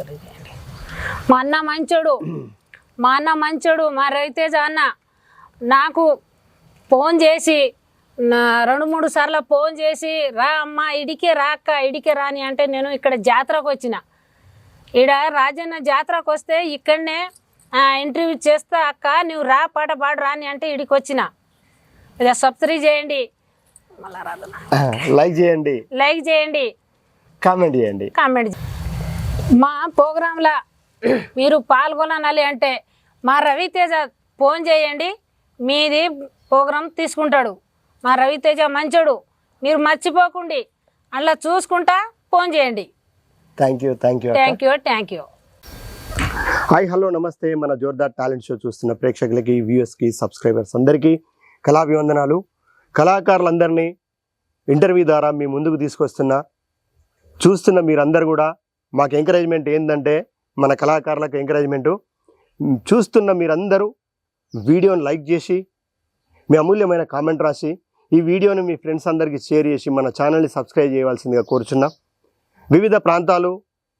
Subscribe చేయండి. మా అన్న మంచోడు మా రవితేజ అన్న నాకు ఫోన్ చేసి 2-3 సార్లు ఫోన్ చేసి రా అమ్మ ఇడికే రాని అంటే నేను ఇక్కడ జాతరకు వచ్చిన. ఈడ రాజన్న జాతరకు వస్తే ఇక్కడనే ఇంటర్వ్యూ చేస్తా అక్క నువ్వు రా పాట పాడు రాని అంటే ఇడికి వచ్చిన. ఇక సబ్స్క్రైబ్ చేయండి, లైక్ చేయండి, కామెంట్ చేయండి. మా ప్రోగ్రాంలో మీరు పాల్గొనాలి అంటే మా రవితేజ ఫోన్ చేయండి, మీది ప్రోగ్రాం తీసుకుంటాడు. మా రవితేజ మంచోడు, మీరు మర్చిపోకండి, అలా చూసుకుంటా ఫోన్ చేయండి. Thank you. హాయ్ హలో నమస్తే. మన జోర్దార్ టాలెంట్ షో చూస్తున్న ప్రేక్షకులకి, వ్యూయర్స్కి, సబ్స్క్రైబర్స్ అందరికీ కళాభివందనాలు. కళాకారులందరినీ ఇంటర్వ్యూ ద్వారా మీ ముందుకు చూస్తున్న మీరందరూ కూడా మాకు ఎంకరేజ్మెంట్ ఏంటంటే, మన కళాకారులకు ఎంకరేజ్మెంటు చూస్తున్న మీరందరూ వీడియోని లైక్ చేసి మీ అమూల్యమైన కామెంట్ రాసి ఈ వీడియోని మీ ఫ్రెండ్స్ అందరికీ షేర్ చేసి మన ఛానల్ని సబ్స్క్రైబ్ చేయవలసిందిగా కోరుచున్నాం. వివిధ ప్రాంతాలు,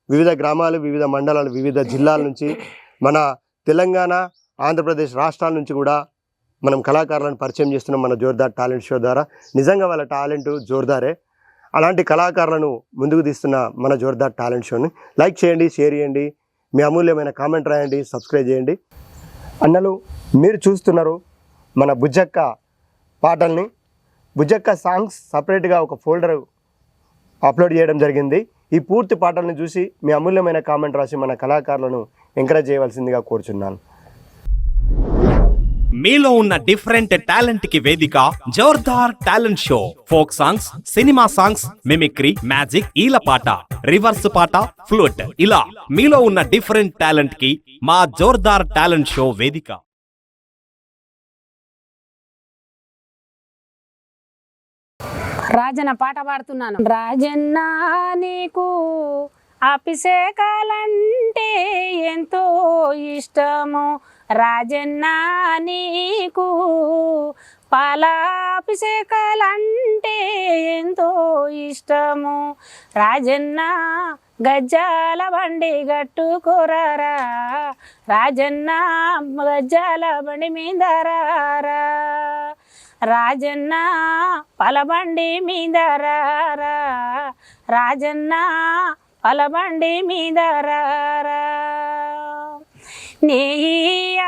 వివిధ గ్రామాలు, వివిధ మండలాలు, వివిధ జిల్లాల నుంచి, మన తెలంగాణ, ఆంధ్రప్రదేశ్ రాష్ట్రాల నుంచి కూడా మనం కళాకారులను పరిచయం చేస్తున్నాం మన జోర్దార్ టాలెంట్ షో ద్వారా. నిజంగా వాళ్ళ టాలెంట్ జోర్దారే. అలాంటి కళాకారులను ముందుకు తీస్తున్న మన జోర్దార్ టాలెంట్ షోని లైక్ చేయండి, షేర్ చేయండి, మీ అమూల్యమైన కామెంట్ రాయండి, సబ్స్క్రైబ్ చేయండి. అన్నలు మీరు చూస్తున్నారు మన బుజ్జక్క పాటల్ని. బుజ్జక్క సాంగ్స్ సపరేట్గా ఒక ఫోల్డర్ అప్లోడ్ చేయడం జరిగింది. ఈ పూర్తి పాటలను చూసి మీ అమూల్యమైన కామెంట్ రాసి మన కళాకారులను ఎంకరేజ్ చేయవలసిందిగా కోరుచున్నాను. మీలో ఉన్న డిఫరెంట్ టాలెంట్ కి వేదిక Jordar talent show. Folk songs, cinema songs, mimicry, magic, ఈలపాట, రివర్స్ పాట, ఫ్లూట్, ఇలా మీలో ఉన్న డిఫరెంట్ టాలెంట్ కి మా జోర్దార్ టాలెంట్ షో వేదిక. రాజన్న పాట పాడుతున్నాను. రాజన్న నీకు అభిషేకాలంటే ఎంతో ఇష్టము, రాజన్న నీకు పాలాభిషేకాలంటే ఎంతో ఇష్టము, రాజన్న గజ్జాల బండి గట్టుకోరారా, రాజన్న గజ్జాల బండి మీద రారా, రాజన్న పలబండి మీద రారా, రాజన్న పలబండి మీద రారా. నీ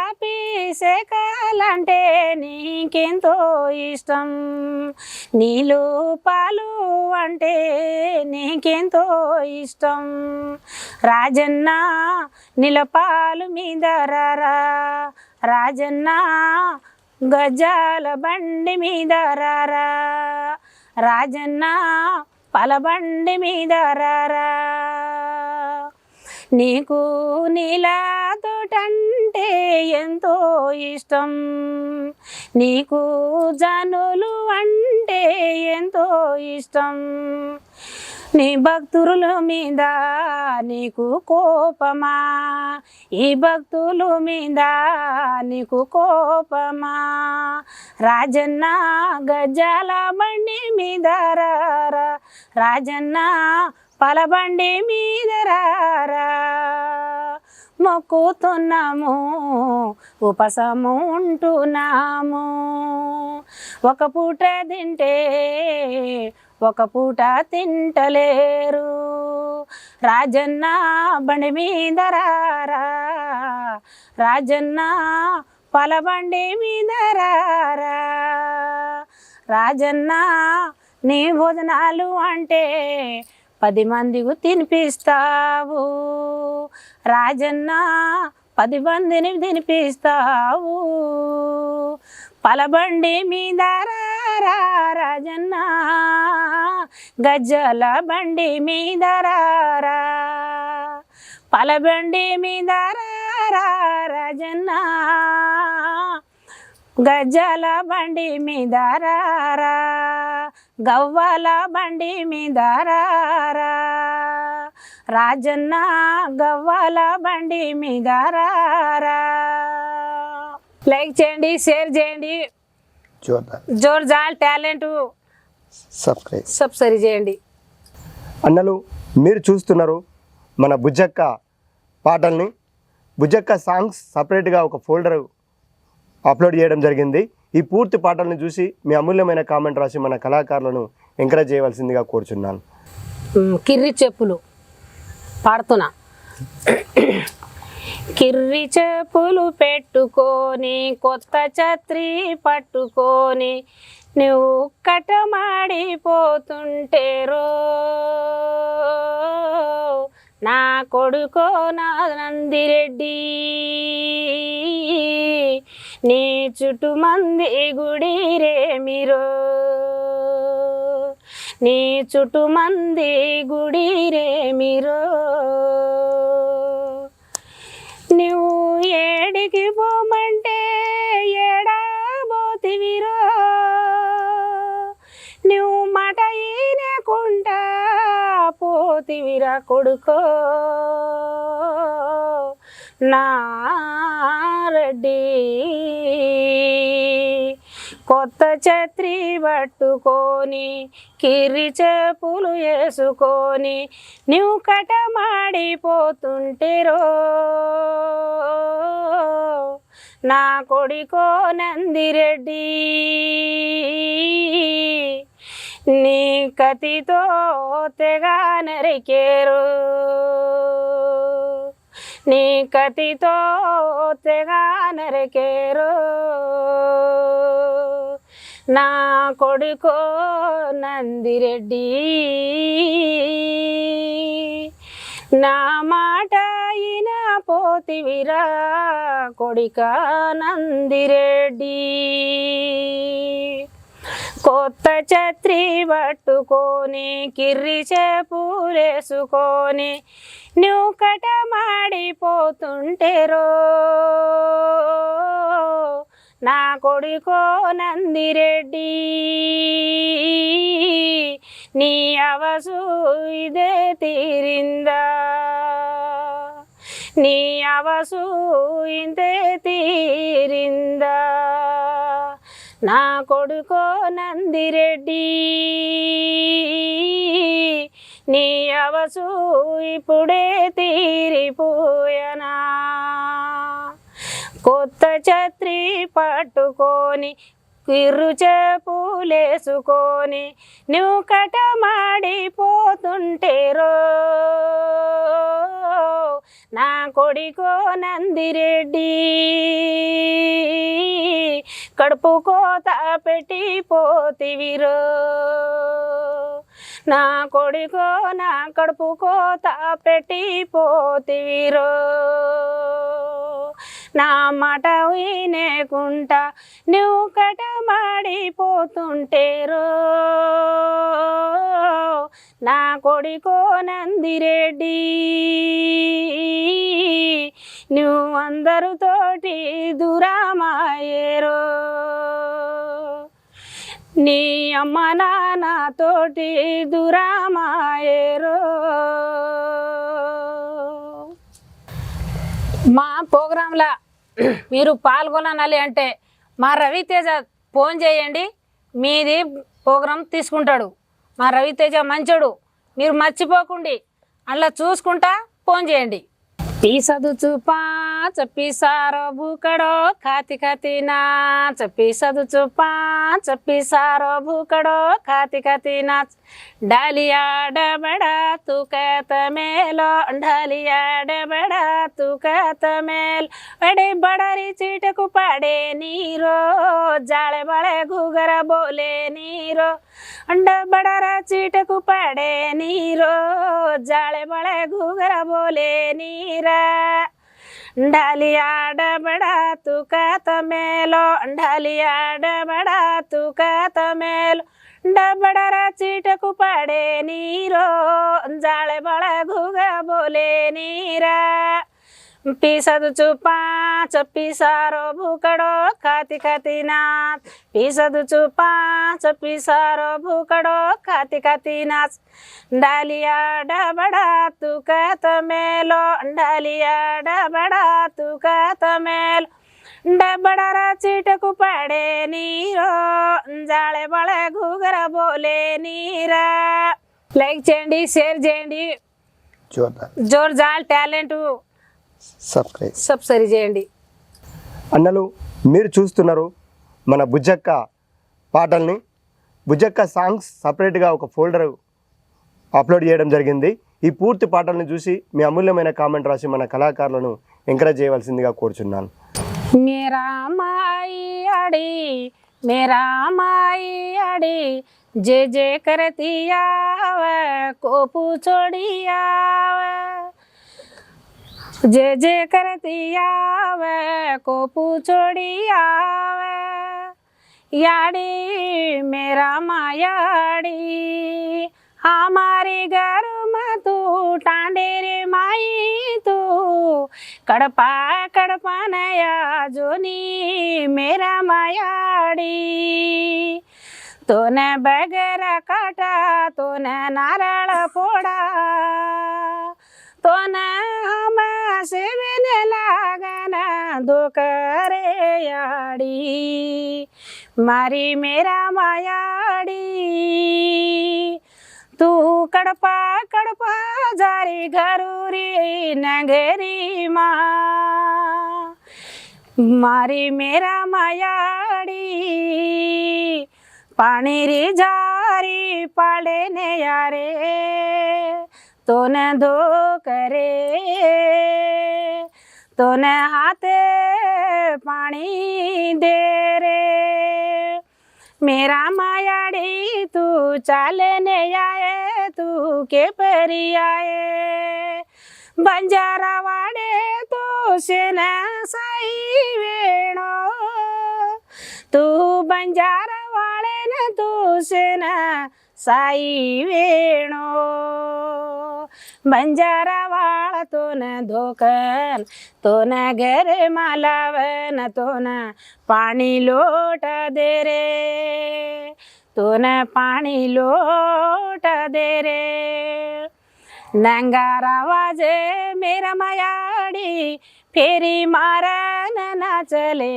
అభిషేకాలంటే నీకెంతో ఇష్టం, నీళ్ళు పాలు అంటే నీకెంతో ఇష్టం, రాజన్న నిలపాలు మీద రారా, రాజన్న గజాల బండి మీద రారా, రాజన్న పలబండి మీద రారా. నీకు నీలాతోటంటే ఎంతో ఇష్టం, నీకు జనులు అంటే ఎంతో ఇష్టం, నీ భక్తుల మీద నీకు కోపమా, ఈ భక్తుల మీద నీకు కోపమా, రాజన్న గజ్జాల బండి మీద రారా, రాజన్న పలబండి మీద రారా. మొక్కుతున్నాము, ఉపసము ఉంటున్నాము, ఒక పూట తింటే ఒక పూట తింటలేరు, రాజన్న బండి మీద రారా, రాజన్న పలబండి మీద రారా, రాజన్న నీ భోజనాలు అంటే 10 మందికి తినిపిస్తావు, రాజన్న 10 మందిని తినిపిస్తావు, పలబండి మీద రారా, రాజన్న గజ్జల బండి మీద రారా, పలబండి మీద రారా, రాజన్న గజ్జల బండి మీద రారా, గవ్వల బండి మీద రారా, రాజన్న గవ్వల బండి మీద రారా. లైక్ చేయండి, షేర్ చేయండి, జోర్దార్ టాలెంట్ సబ్స్క్రైబ్ చేయండి. అన్నలు మీరు చూస్తున్నారు మన బుజ్జక్క పాటల్ని బుజ్జక్క సాంగ్స్ సపరేట్గా ఒక ఫోల్డర్ అప్లోడ్ చేయడం జరిగింది. ఈ పూర్తి పాటలను చూసి మీ అమూల్యమైన కామెంట్ రాసి మన కళాకారులను ఎంకరేజ్ చేయవలసిందిగా కోరుచున్నాను. కిర్రి చెప్పులు పాడుతున్నా. కిర్రి చెప్పులు పెట్టుకొని కొత్త ఛత్రి పట్టుకొని నువ్వు కటమాడిపోతుంటేరో నా కొడుకో నా నందిరెడ్డి నీ చుట్టు మంది గుడి రేమిరో నీ చుట్టు మంది గుడి రేమిరో నువ్వు ఏడికి పోమంటే ఏడాబోతివిరో నువ్వు మాట ఈనకుంటా పోతివిరా కొడుకో నా రెడ్డి కొత్త ఛత్రి పట్టుకొని కిర్రి చెప్పులు వేసుకొని నువ్వు కటమాడిపోతుంటేరో నా కొడుకో నందిరెడ్డి నీ కతితో తెగ నరికేరు నీ కతితో తెగ నరికేరు నా కొడుకో నందిరెడ్డి నా మాట అయిన పోతివిరా కొడుక నందిరెడ్డి కొత్త ఛత్రి పట్టుకొని కిర్రి చెప్పులేసుకొని నువ్వు కటమాడిపోతుంటేరో నా కొడుకో నందిరెడ్డి నీ అవసు ఇదే తీరిందా నీ అవసు ఇంతే తీరిందా నా కొడుకో నందిరెడ్డి నీ అవసు ఇప్పుడే తీరిపోయనా కొత్త ఛత్రి పట్టుకొని కిర్రు చెప్పులేసుకొని నువ్వు కటమాడిపోతుంటేరో నా కొడుకో నందిరెడ్డి కడుపు కోత పెట్టిపోతివిరో నా కొడుకో నా కడుపు కోత పెట్టిపోతివిరో నా మాట వినేకుంటా నువ్వు కటమాడిపోతుంటేరో నా కొడుకో నందిరెడ్డి నువ్వు అందరితోటి దూరమాయేరో నీ అమ్మ నాన్నతోటి దూరమాయేరో మా ప్రోగ్రాంలో మీరు పాల్గొనాలి అంటే మా రవితేజ ఫోన్ చేయండి, మీది ప్రోగ్రాం తీసుకుంటాడు. మా రవితేజ మంచోడు, మీరు మర్చిపోకండి, అలా చూసుకుంటా ఫోన్ చేయండి. పీసదు చూపా చప్పిసారో భూకడో ఖాతి ఖాతి నాచ్ పీసదు చూపా చప్పిసారో భూకడో ఖాతి ఖాతి నాచ్ डालिया डबड़ा तू कहत मेलो डालिया डबड़ा तू कहत मेल बड़े बड़री चीटकु पाड़े नीरो जाले बड़े घुगर बोले नीरो अंड बड़रा चीटकु पाड़े नीरो जाले बड़े घुगर बोले नीरा डालिया डबड़ा तू कहत मेलो डालिया डबड़ा तू कहत मेलो डबड़रा चीटकु पाड़े नीरो जाले बड़े घुगा बोले नीरा पीसद चुपा चप्पीसारो भूकड़ो खाती खाती नाच पीसद चुपा चप्पीसारो भूकड़ो खाती खाती नाच डालिया डबड़ा तू कहत मेलो डालिया डबड़ा तू कहत मेलो डबड़रा चीटकु पाड़े नीरो जाले बड़े घुगर बोले नीरा లైక్ చేయండి, షేర్ చేయండి. జోర్దార్ టాలెంట్ సబ్స్క్రైబ్ చేయండి. అన్నలు మీరు చూస్తున్నారు మన బుజ్జక్క పాటల్ని. బుజ్జక్క సాంగ్స్ సపరేట్గా ఒక ఫోల్డర్ అప్లోడ్ చేయడం జరిగింది. ఈ పూర్తి పాటలను చూసి మీ అమూల్యమైన కామెంట్ రాసి మన కళాకారులను ఎంకరేజ్ చేయవలసిందిగా కోరుచున్నాను. मेरा माई अड़ी मेरा माई अड़ी जे जे करती आवे कोपू छोड़ी आवे जे जे करती आवे कोपू छोड़ी आवे याड़ी मेरा मायाड़ी हमारे घर में तू टांडे रे माई तू कड़पा कड़पा नया जोनी मेरा मायाड़ी तो न बगैर काटा तो न नारळ फोड़ा तो न हम सेवन लागना दुखरे याड़ी मारी मेरा मायाड़ी तू कड़पा कड़पा जारी घरूरी नगरी माँ मारी मेरा मायाड़ी पानी री जारी पाले ने यारे तो न दो करे तो न हाथे पानी दे रे मेरा मायाड़ी तू चालने आए तू के परी आए बंजारा वाडे तू सेना साई वेणो तू बंजारा वाले न तू सेना साई वेणो बंजारा वाला तो न धोकन तो न घर मालावन तो न पानी लोट दे रे तो न पानी लोट दे रे नंगारा वाजे मेरा मायाड़ी फेरी मारा न चले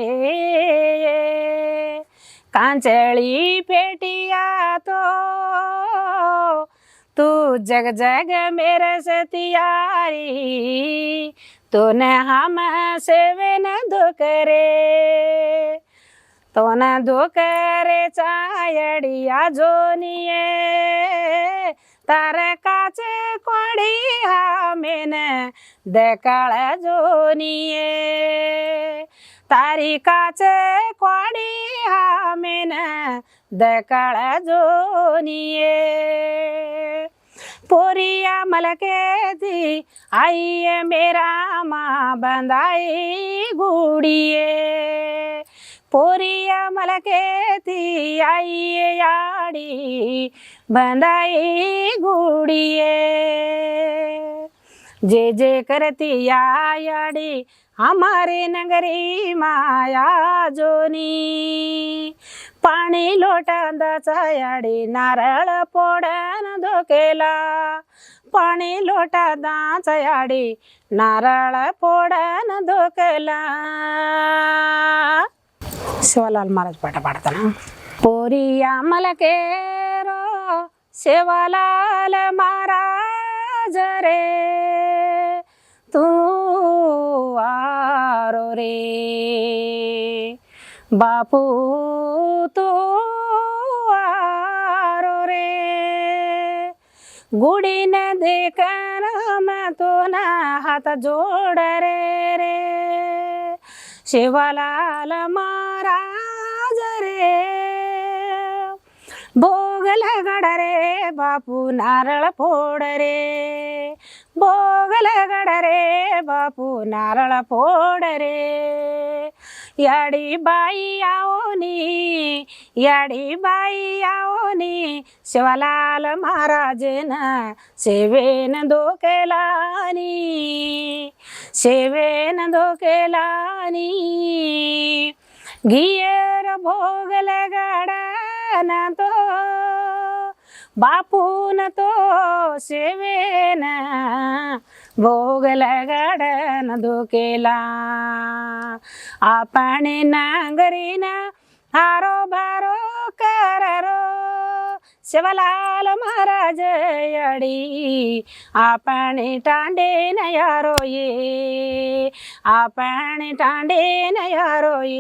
कांचली पेटिया तो तू जग जग मेरे सतियारी तो न हम सेवे न दुकरे तो न दुकरे चायड़िया जोनिए तारे काचे कोड़ी हमें दकाळ जोनिए तारी काचे कोड़ी हमें दकाळ जोनिए पोरिया मलके थी आई मेरा माँ बंदाई गुड़िए पोरिया मलके थी आई याड़ी बंदाई गुड़िए जे जे करती याड़ी हमारे नगरी माया जोनी पाणी लोटांदाचा याडी नारळ पोडन धोकेला पाणी लोटांदाचा याडी नारळ पोडन धोकेला शिवालाल महाराज पाठ पाडताना पोरिया मलकेरो शिवालाल महाराज रे तू आरो रे बापू तू आरो रे गुड़ी न देखन मैं तो ना हाथ जोड़ रे शिवलाल महाराज रे भोग लगड़ रे बापू नारळ फोड़ रे भोग लगड़ रे बापू नारळ फोड़ रे याडी बाई आओनी शिवलाल महाराज न सेवेन धोकेलानी गियर भोग लगाडा ना तो बापून तो सेवेन भोग लगाडन धोकेला आपण नांगरीन हारो बारो कररो शिवलाल महाराज याडी आपण टांडे न यारो ये ఆ పాణి టాండేన యారో ఏ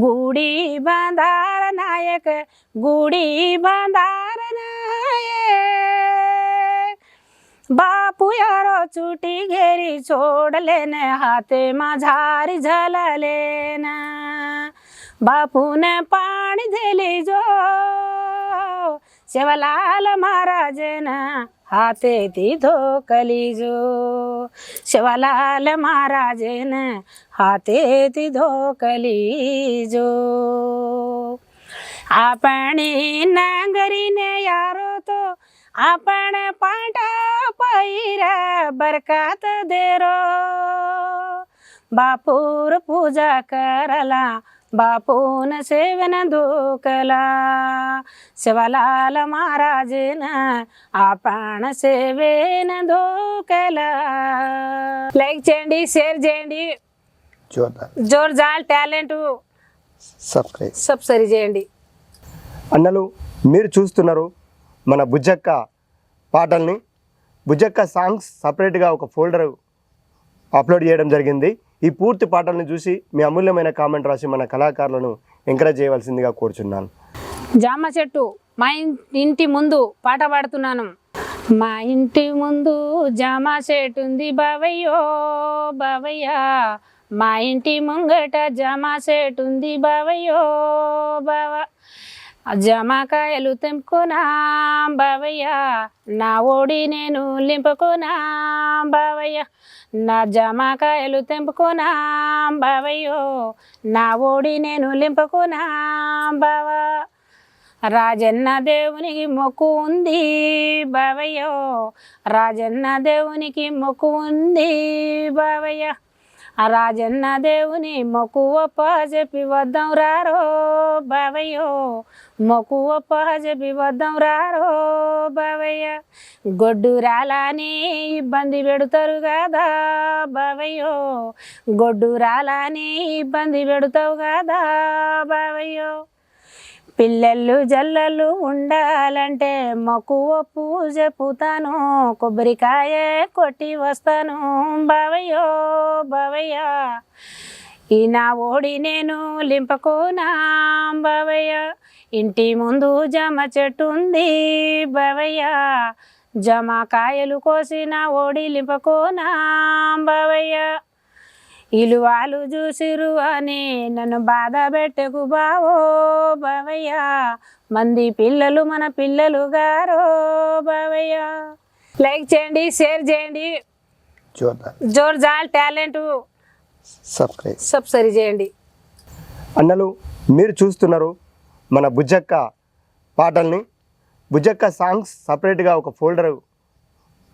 గూడి బందార నాయక గూడి బందార नायक बापू यारो चुटी घेरी छोड़ लेने हाथे माझारी झला लेना बापू ने पानी दिली जो शिवलाल महाराज ना हाथे ती धोकली जो शिवलाल महाराज ने हाथे ती धोकली जो आपणी नांगरीने यारो तो आपण पांढा पैरा बरकात देरो बापूर पूजा करला बापून सेवन धोकला शिवलाल महाराजन आपण सेवेन धोकला లైక్ చేయండి షేర్ చేయండి జోర్దార్ టాలెంట్ సబ్స్క్రైబ్ చేయండి అన్నలు మీరు చూస్తున్నారు మన బుజ్జక్క పాటల్ని బుజ్జక్క సాంగ్స్ సపరేట్గా ఒక ఫోల్డర్ అప్లోడ్ చేయడం జరిగింది ఈ పూర్తి పాటల్ని చూసి మీ అమూల్యమైన కామెంట్ రాసి మన కళాకారులను ఎంకరేజ్ చేయవలసిందిగా కోరుచున్నాను జామ చెట్టు మా ఇంటి ముందు పాట పాడుతున్నాను మా ఇంటి ముందు జామ చెట్టు ఉంది బావయ్యో బావయ్య మా ఇంటి ముంగట జామ చెట్టు ఉంది బావయ్యో బావ జామకాయలు తెంపుకోనా బావయ్య నా ఓడి నేను లింపుకోనా బావయ్య నా జామకాయలు తెంపుకోనా బావయ్యో నా ఓడి నేను లింపుకోనా బావ రాజన్న దేవునికి మొక్కు ఉంది బావయ్యో రాజన్న దేవునికి మొక్కు ఉంది బావయ్య ఆ రాజన్న దేవుని మొక్కు ఒప్ప చెప్పి వద్దాం రారో బావయ్యో మొక్కు ఒప్ప చెప్పి వద్దాం రారో బావయ్య గొడ్డు రాలని ఇబ్బంది పెడతారు కదా బావయ్యో గొడ్డు రాలని ఇబ్బంది పెడతావు కదా బావయ్యో పిల్లలు జల్లలు ఉండాలంటే మక్కువ పూజ పూతాను కొబ్బరికాయ కొట్టి వస్తాను బావయ్యో బావయ్య ఈ నా ఓడి నేను లింపకోనా బావయ్య ఇంటి ముందు జామ చెట్టు ఉంది బావయ్య జామకాయలు కోసి నా ఓడి లింపకోనా బావయ్య ఇలువాలు చూసిరు అని నన్ను బాధ పెట్టకు బావో బావయ్య మంది పిల్లలు మన పిల్లలు గారో బావయ్య లైక్ చేయండి షేర్ చేయండి జోర్దార్ టాలెంట్ సబ్స్క్రైబ్ చేయండి అన్నలు మీరు చూస్తున్నారు మన బుజ్జక్క పాటల్ని బుజ్జక్క సాంగ్స్ సపరేట్గా ఒక ఫోల్డర్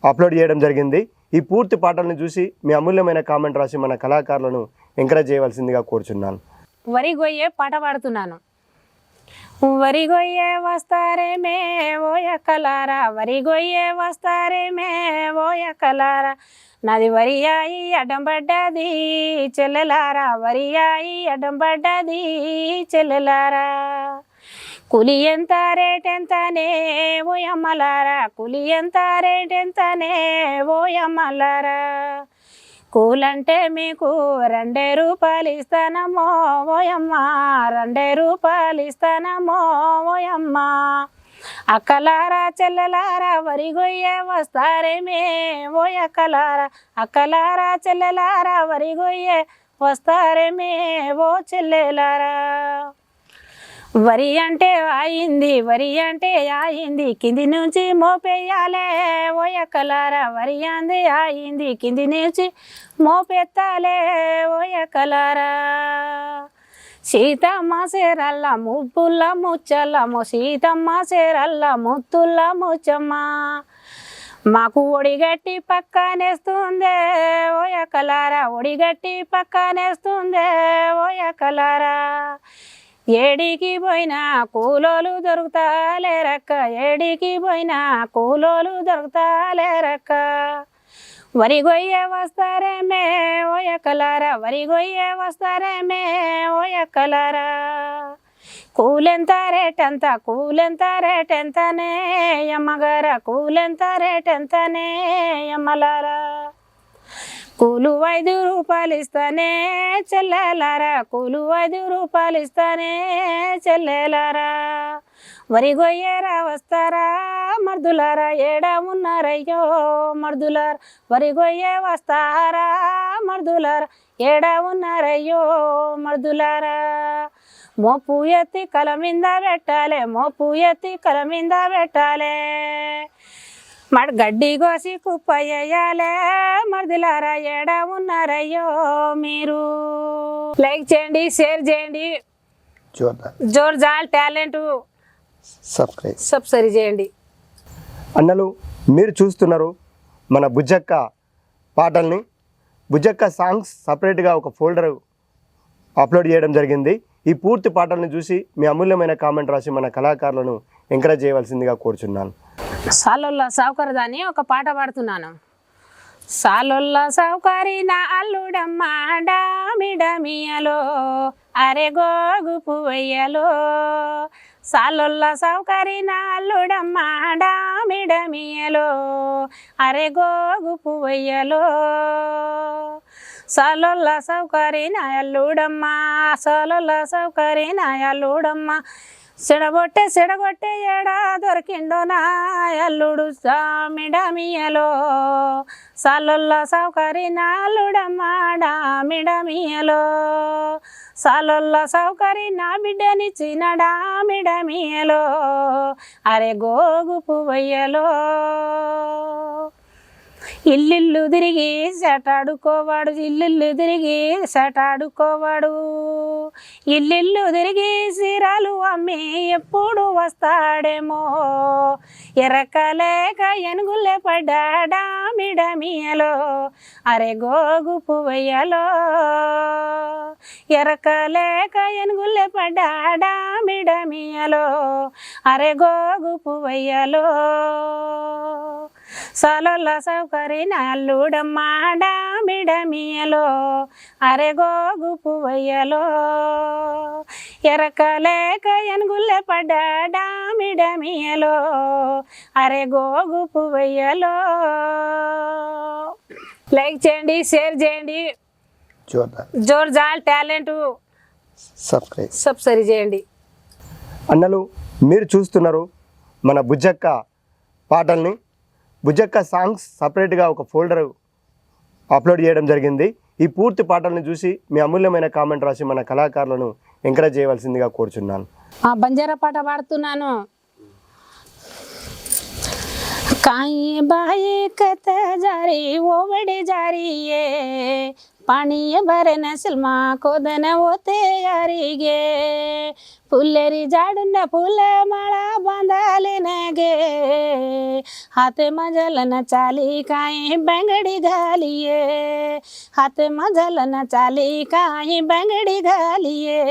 అప్లోడ్ చేయడం జరిగింది ఈ పూర్తి పాటల్ని చూసి మీ అమూల్యమైన కామెంట్ రాసి మన కళాకారులను ఎంకరేజ్ చేయవలసిందిగా కోరుచున్నాను వరి గొయ్యే పాట పాడుతున్నాను వరి గొయ్యే వస్తారే మే ఓయకలారా వరి గొయ్యే వస్తారే మే ఓయకలారా నాది వరియాయి అడ్డం పడ్డది చెల్లెలారా వరియాయి అడ్డం పడ్డది చెల్లెలారా కూలి ఎంత రేట్ ఎంతనే ఓయమ్మలారా కూలి ఎంత రేట్ ఎంతనే ఓయమ్మలారా కూలంటే మీకు 2 రూపాయలు ఇస్తానమ్మో ఓయమ్మ 2 రూపాయలు ఇస్తానమ్మో ఓయమ్మ అక్కలారా చెల్లెలారా వరి గొయ్యే వస్తారేమే ఓయక్కలారా అక్కలారా చెల్లెలారా వరి గొయ్యే వస్తారేమే ఓ చెల్లెలారా వరి అంటే ఆయింది కింది నుంచి మోపేయాలే ఓయకలారా వరి అంది ఆయింది కింది నుంచి మోపెత్తాలే ఓయకలారా సీతమ్మ సేరల్ల ముప్పుల్ల ముచ్చల్లమో సీతమ్మ సేరల్ల ముత్తుల్ల ముచ్చమ్మ మాకు ఒడిగట్టి పక్కనేస్తుందే ఓయకలారా ఒడిగట్టి పక్కనేస్తుందే ఓయకలారా ఏడికి పోయినా కూలోలు దొరుకుతాలేరక్క ఏడికి పోయినా కూలోలు దొరుకుతాలేరక్క వరి గొయ్యే వస్తారేమే ఓయకలారా వరి గొయ్యే వస్తారేమే ఓయకలారా కూలెంత రేట్ ఎంతనే అమ్మగారా కూలెంత రేట్ ఎంతనే అమ్మలారా కూలు 5 రూపాయలు ఇస్తానే చెల్లెలారా, కూలు 5 రూపాయలు ఇస్తానే చెల్లెలారా. వరి గొయ్యేరా వస్తారా మర్దులారా, ఏడా ఉన్నారయ్యో మర్దులారా. వరి గొయ్యే వస్తారా మర్దులారా, ఏడా ఉన్నారయ్యో మర్దులారా. మోపు ఎత్తి కల మీద పెట్టాలే, మోపు ఎత్తి కల మీద పెట్టాలే. గడ్డి కోసి కుప్పయ్యాలే మర్దులారా, ఏడా ఉన్నారయ్యో మీరు. లైక్ చేయండి, షేర్ చేయండి. జోర్దార్ టాలెంట్ సబ్స్క్రైబ్ చేయండి. అన్నలు మీరు చూస్తున్నారు మన బుజ్జక్క పాటల్ని. బుజ్జక్క సాంగ్స్ సపరేట్గా ఒక ఫోల్డర్ అప్లోడ్ చేయడం జరిగింది. ఈ పూర్తి పాటలను చూసి మీ అమూల్యమైన కామెంట్ రాసి మన కళాకారులను ఎంకరేజ్ చేయవలసిందిగా కోరుచున్నాను. సాలొల్ల సావుకారి దాన్ని ఒక పాట పాడుతున్నాను. సాలొల్ల సావుకారి నా అల్లుడమ్మ డామిడమియలో, అరే గోగు పువ్వయ్యలో. సాలొల్ల సావుకారి నా అల్లుడమ్మ డామిడమియలో, అరే గోగు పువ్వయ్యలో. సాలొల్ల సావుకారి నా అల్లుడమ్మ, సాలొల్ల సావుకారి నా అల్లుడమ్మ. సెడగొట్టే ఏడా దొరికిండో నా అల్లుడు డామిడమియలో. సాలొల్ల సావుకారి నా అల్లుడమ్మ డామిడమియలో. సాలొల్ల సావుకారి నా బిడ్డనిచ్చిన డామిడమియలో, అరే గోగు పువ్వయ్యలో. ఇల్లిల్లు తిరిగి సెటాడుకోవాడు, ఇల్లిల్లు తిరిగి సెటాడుకోవాడు. ఇల్లిల్లు తిరిగి సీరాలు అమ్మి ఎప్పుడు వస్తాడేమో, ఎరకలేక ఎనుగులే పడ్డా డామిడమియలో, అరే గోగు పువ్వయ్యలో. ఎరకలేక ఎనుగులే పడ్డా డామిడమియలో, అరే గోగు పువ్వయ్యలో. సాలొల్ల సావుకారి నా అల్లుడమ్మ డామిడమియలో, అరే గోగు పువ్వయ్యలో. ఎరకలేక ఎనుగులే పడ్డా డామిడమియలో, అరే గోగు పువ్వయ్యలో. లైక్ చేయండి, షేర్ చేయండి. జోర్దార్ టాలెంట్ సబ్స్క్రైబ్ చేయండి. అన్నలు మీరు చూస్తున్నారు మన బుజ్జక్క పాటల్ని. బుజ్జక్క సాంగ్స్ సపరేట్గా ఒక ఫోల్డర్ అప్లోడ్ చేయడం జరిగింది. ఈ పూర్తి పాటలను చూసి మీ అమూల్యమైన కామెంట్ రాసి మన కళాకారులను ఎంకరేజ్ చేయవలసిందిగా కోరుచున్నాను. బంజారా పాట పాడుతున్నాను. काई बाई कत जारी वो बड़े जारी ये पानी भरे नसलमा को दन होते यारी गे फुलेरी जाडुन फूल माला बांधाले नगे हाथे मजलन चाली काई बंगड़ी घालिए हाथे मजलन चाली काई बंगड़ी घालिए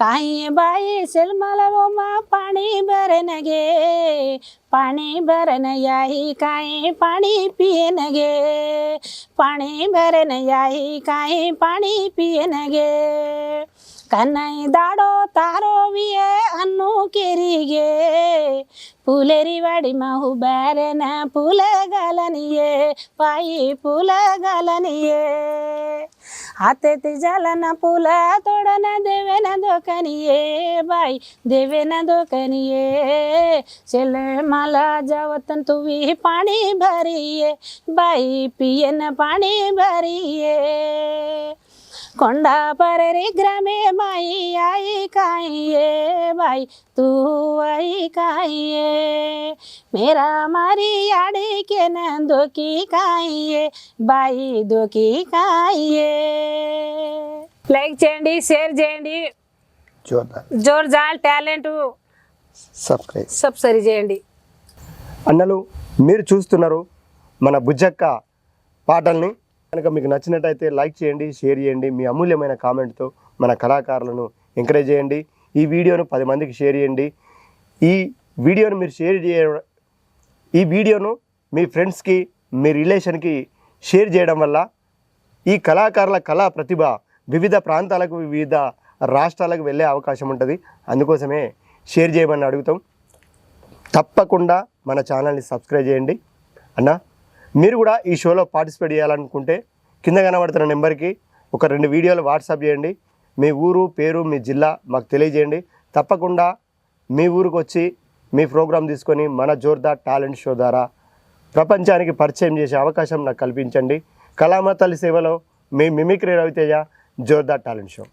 काई बाई सिलमला वो माँ पानी भरे नगे पानी भरन याही काई पानी पिए नगे पानी भरन याही काई पानी पिए नगे कन्नई दाड़ो तारो विये अन्नु केरिगे फूलेरी वाड़ी महु बैरन फूल गालनिये पाई फूल गालनिये हाथे तिजलन फूल तोड़न देवे न दोकनिये बाई देवे न दोकनिये चले माला जावतन तुवी पानी भरिए बाई पिए न पानी भरिए కొండా పరరి గ్రామే మాయి आई काइए भाई तू आई काइए मेरा मारी आड़ी के न दोकी काइए भाई दोकी काइए లైక్ చేయండి షేర్ చేయండి జోర్దార్ టాలెంట్ సబ్స్క్రైబ్ చేయండి. అన్నలు మీరు చూస్తున్నారు మన బుజ్జక్క పాటల్ని. కనుక మీకు నచ్చినట్టయితే లైక్ చేయండి, షేర్ చేయండి. మీ అమూల్యమైన కామెంట్తో మన కళాకారులను ఎంకరేజ్ చేయండి. ఈ వీడియోను 10 మందికి షేర్ చేయండి. ఈ వీడియోను మీరు ఈ వీడియోను మీ ఫ్రెండ్స్కి మీ రిలేషన్కి షేర్ చేయడం వల్ల ఈ కళాకారుల కళా ప్రతిభ వివిధ ప్రాంతాలకు వివిధ రాష్ట్రాలకు వెళ్ళే అవకాశం ఉంటుంది. అందుకోసమే షేర్ చేయమని అడుగుతాం. తప్పకుండా మన ఛానల్ని సబ్స్క్రైబ్ చేయండి. అన్న మీరు కూడా ఈ షోలో పార్టిసిపేట్ చేయాలనుకుంటే కింద కనబడుతున్న నెంబర్కి ఒక 2 వీడియోలు వాట్సాప్ చేయండి. మీ ఊరు పేరు మీ జిల్లా మాకు తెలియజేయండి. తప్పకుండా మీ ఊరికి వచ్చి మీ ప్రోగ్రాం తీసుకొని మన జోర్దార్ టాలెంట్ షో ద్వారా ప్రపంచానికి పరిచయం చేసే అవకాశం నాకు కల్పించండి. కళామ తల్లి సేవలో మీ mimicry Raviteja, Jordar talent show.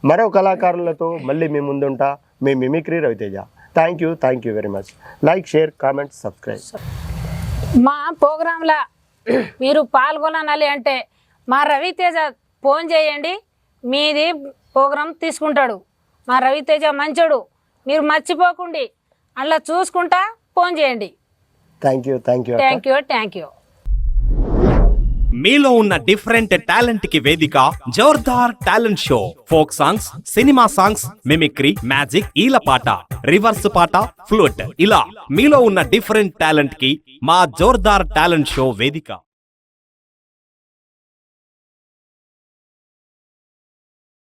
మరో కళాకారులతో మళ్ళీ మీ ముందుంటా. మీ mimicry Raviteja. Thank you very much. Like, share, comment, subscribe. మా ప్రోగ్రాంలో మీరు పాల్గొనాలి అంటే మా రవితేజ ఫోన్ చేయండి, మీది ప్రోగ్రాం తీసుకుంటాడు. మా రవితేజ మంచోడు, మీరు మర్చిపోకండి. అలా చూసుకుంటా ఫోన్ చేయండి. Thank you. Thank you. మీలో ఉన్న డిఫరెంట్ టాలెంట్ కి వేదిక Jordar talent show. Folk songs, cinema songs, mimicry, magic, ఈలపాట, రివర్స్ పాట, ఫ్లూట్ ఇలా మీలో ఉన్న డిఫరెంట్ టాలెంట్ కి మా జోర్దార్ టాలెంట్ షో వేదిక.